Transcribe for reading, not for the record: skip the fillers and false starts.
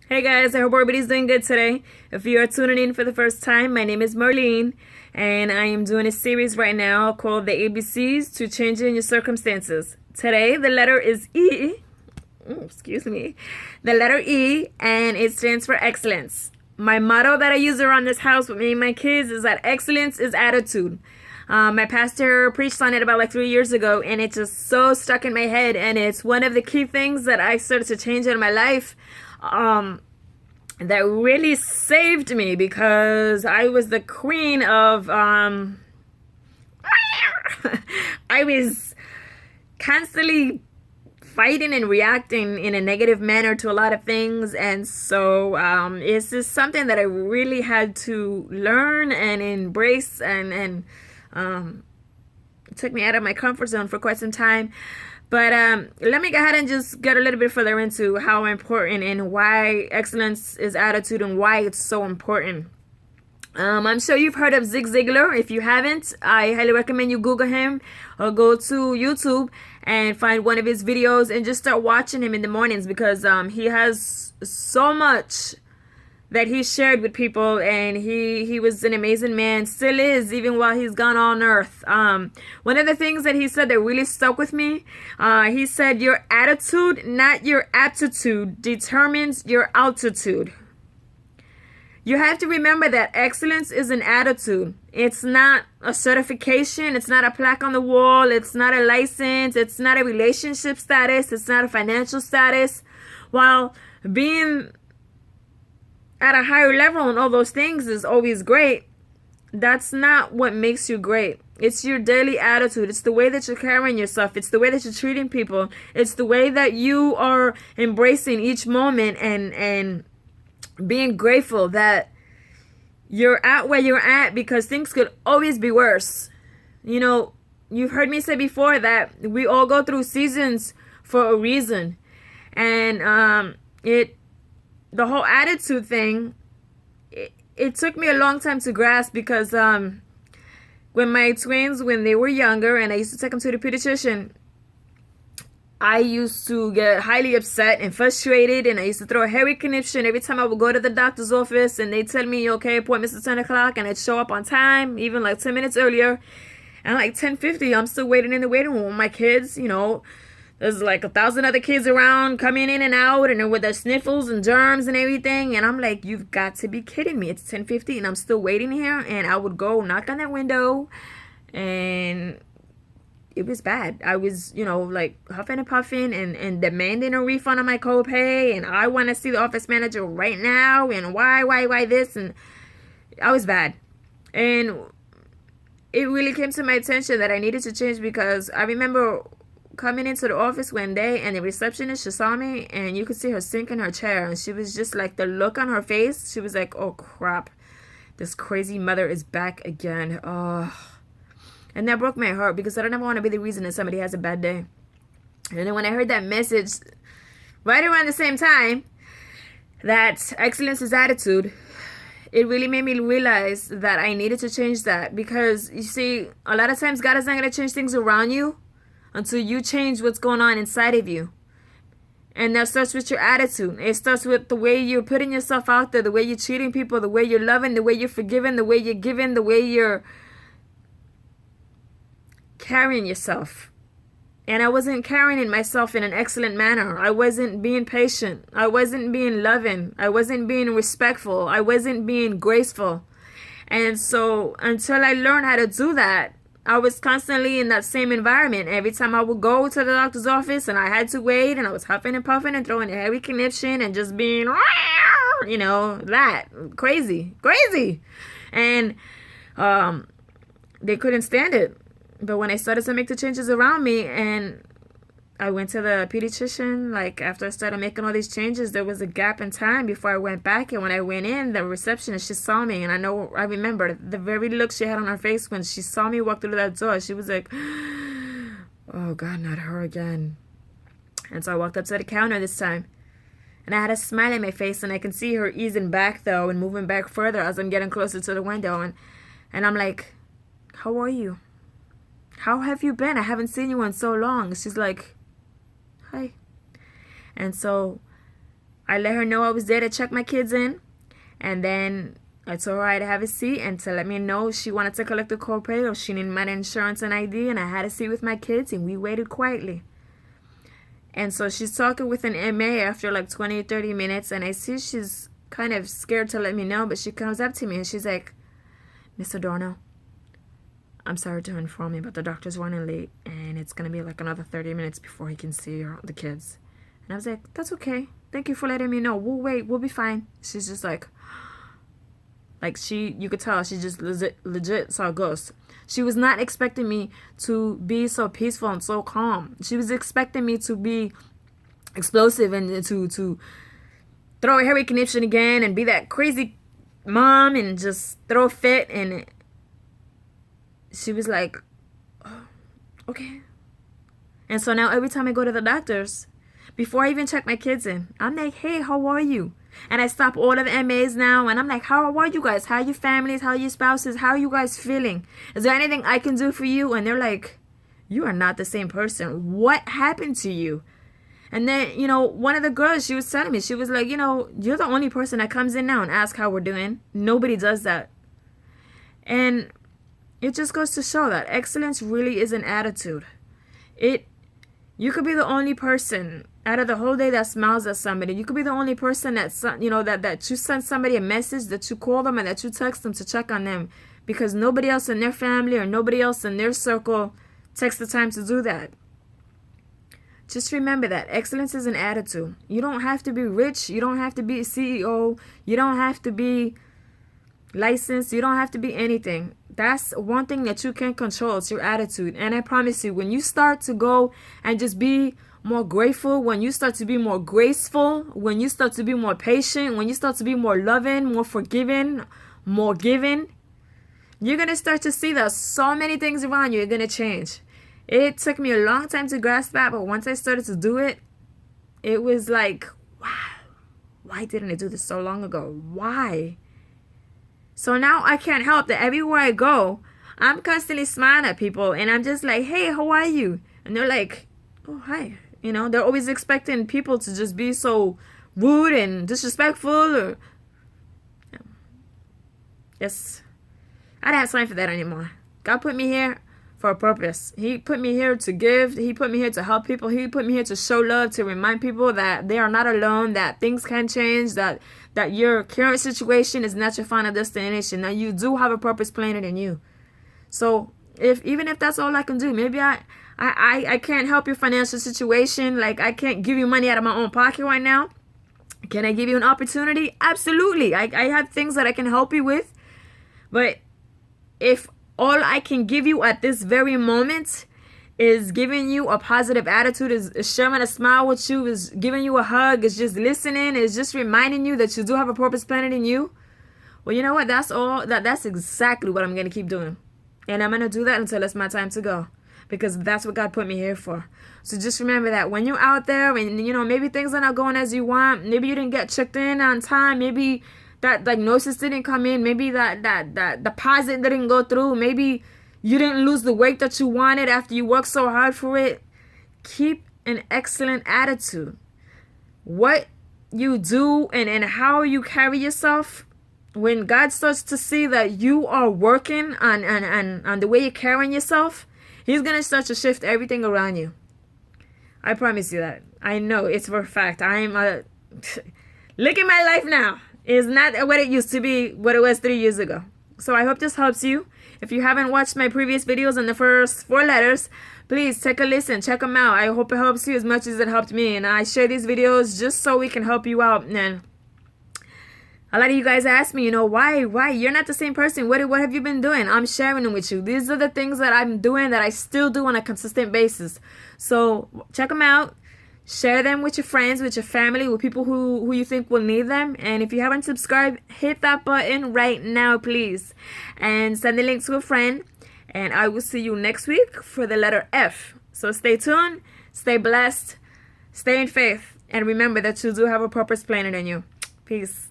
Hey guys, I hope everybody's doing good today. If you are tuning in for the first time, my name is Marlene, and I am doing a series right now called The ABCs to Changing Your Circumstances. Today, the letter is E. Excuse me. The letter E, and it stands for excellence. My motto that I use around this house with me and my kids is that excellence is attitude. My pastor preached on it about like 3 years ago, and it just so stuck in my head. And it's one of the key things that I started to change in my life. That really saved me because I was the queen of I was constantly fighting and reacting in a negative manner to a lot of things, and so it's just something that I really had to learn and embrace, and it took me out of my comfort zone for quite some time. But let me go ahead and just get a little bit further into how important and why excellence is attitude and why it's so important. I'm sure you've heard of Zig Ziglar. If you haven't, I highly recommend you Google him or go to YouTube and find one of his videos and just start watching him in the mornings, because he has so much that he shared with people, and he was an amazing man, still is, even while he's gone on earth. One of the things that he said that really stuck with me, he said, your attitude, not your aptitude, determines your altitude. You have to remember that excellence is an attitude. It's not a certification. It's not a plaque on the wall. It's not a license. It's not a relationship status. It's not a financial status. While being at a higher level and all those things is always great, that's not what makes you great. It's your daily attitude. It's the way that you're carrying yourself. It's the way that you're treating people. It's the way that you are embracing each moment and being grateful that you're at where you're at, because things could always be worse. You know, you've heard me say before that we all go through seasons for a reason. And the whole attitude thing, it took me a long time to grasp, because when my twins, when they were younger and I used to take them to the pediatrician, I used to get highly upset and frustrated, and I used to throw a hairy conniption every time I would go to the doctor's office and they tell me, okay, appointment's at 10 o'clock, and I'd show up on time, even like 10 minutes earlier, and like 10:50 I'm still waiting in the waiting room with my kids. You know, there's like 1,000 other kids around coming in and out, and with their sniffles and germs and everything. And I'm like, you've got to be kidding me. It's 10:50 and I'm still waiting here. And I would go knock on that window, and it was bad. I was, like huffing and puffing and demanding a refund on my copay. And I want to see the office manager right now. And why this? And I was bad. And it really came to my attention that I needed to change, because I remember coming into the office one day, and the receptionist, she saw me, and you could see her sink in her chair, and she was just like, the look on her face, she was like, oh crap, this crazy mother is back again. Oh, and that broke my heart, because I don't ever want to be the reason that somebody has a bad day. And then when I heard that message right around the same time, that excellence is attitude, it really made me realize that I needed to change that. Because you see, a lot of times God is not going to change things around you until you change what's going on inside of you. And that starts with your attitude. It starts with the way you're putting yourself out there, the way you're treating people, the way you're loving, the way you're forgiving, the way you're giving, the way you're carrying yourself. And I wasn't carrying myself in an excellent manner. I wasn't being patient. I wasn't being loving. I wasn't being respectful. I wasn't being graceful. And so until I learned how to do that, I was constantly in that same environment. Every time I would go to the doctor's office and I had to wait, and I was huffing and puffing and throwing a heavy conniption and just being, that crazy. And they couldn't stand it. But when I started to make the changes around me, and I went to the pediatrician, like after I started making all these changes, there was a gap in time before I went back. And when I went in, the receptionist, she saw me, and I remember the very look she had on her face when she saw me walk through that door. She was like, oh God, not her again. And so I walked up to the counter this time, and I had a smile on my face, and I can see her easing back though and moving back further as I'm getting closer to the window. And I'm like, how are you? How have you been? I haven't seen you in so long. She's like, hi. And so I let her know I was there to check my kids in. And then I told her I'd have a seat and to let me know if she wanted to collect the copay or she needed my insurance and ID. And I had a seat with my kids and we waited quietly. And so she's talking with an MA after like 20 or 30 minutes. And I see she's kind of scared to let me know. But she comes up to me and she's like, Miss Adorno, I'm sorry to inform you, but the doctor's running late. And it's going to be like another 30 minutes before he can see the kids. And I was like, that's okay. Thank you for letting me know. We'll wait. We'll be fine. She's just like you could tell she just legit saw a ghost. She was not expecting me to be so peaceful and so calm. She was expecting me to be explosive and to throw a hairy conniption again and be that crazy mom and just throw a fit. And she was like, oh, okay. And so now every time I go to the doctors, before I even check my kids in, I'm like, hey, how are you? And I stop all of the MAs now and I'm like, how are you guys? How are your families? How are your spouses? How are you guys feeling? Is there anything I can do for you? And they're like, you are not the same person. What happened to you? And then, one of the girls, she was telling me, she was like, you're the only person that comes in now and asks how we're doing. Nobody does that. And it just goes to show that excellence really is an attitude. You could be the only person out of the whole day that smiles at somebody. You could be the only person that you send somebody a message, that you call them and that you text them to check on them, because nobody else in their family or nobody else in their circle takes the time to do that. Just remember that excellence is an attitude. You don't have to be rich. You don't have to be a CEO. You don't have to be licensed. You don't have to be anything. That's one thing that you can control. It's your attitude. And I promise you, when you start to go and just be more grateful, when you start to be more graceful, when you start to be more patient, when you start to be more loving, more forgiving, more giving, you're going to start to see that so many things around you are going to change. It took me a long time to grasp that, but once I started to do it, it was like, wow, why didn't I do this so long ago? Why? So now I can't help that everywhere I go, I'm constantly smiling at people and I'm just like, hey, how are you? And they're like, oh, hi. They're always expecting people to just be so rude and disrespectful. Yes, I don't have time for that anymore. God put me here for a purpose. He put me here to give. He put me here to help people. He put me here to show love, to remind people that they are not alone, that things can change, that your current situation is not your final destination, that you do have a purpose planted in you. So even if that's all I can do, maybe I can't help your financial situation. Like, I can't give you money out of my own pocket right now. Can I give you an opportunity? Absolutely. I have things that I can help you with. But if all I can give you at this very moment is giving you a positive attitude, is sharing a smile with you, is giving you a hug, is just listening, is just reminding you that you do have a purpose planted in you, well, you know what? That's exactly what I'm going to keep doing. And I'm going to do that until it's my time to go. Because that's what God put me here for. So just remember that when you're out there and, maybe things are not going as you want. Maybe you didn't get checked in on time. Maybe that diagnosis didn't come in. Maybe that deposit didn't go through. Maybe you didn't lose the weight that you wanted after you worked so hard for it. Keep an excellent attitude. What you do and how you carry yourself, when God starts to see that you are working on the way you're carrying yourself, He's going to start to shift everything around you. I promise you that. I know it's for a fact. Look at my life now. It's not what it used to be, what it was 3 years ago. So I hope this helps you. If you haven't watched my previous videos on the first 4 letters, please take a listen. Check them out. I hope it helps you as much as it helped me. And I share these videos just so we can help you out. And a lot of you guys ask me, why? You're not the same person. What have you been doing? I'm sharing them with you. These are the things that I'm doing that I still do on a consistent basis. So check them out. Share them with your friends, with your family, with people who you think will need them. And if you haven't subscribed, hit that button right now, please. And send the link to a friend. And I will see you next week for the letter F. So stay tuned, stay blessed, stay in faith, and remember that you do have a purpose planted in you. Peace.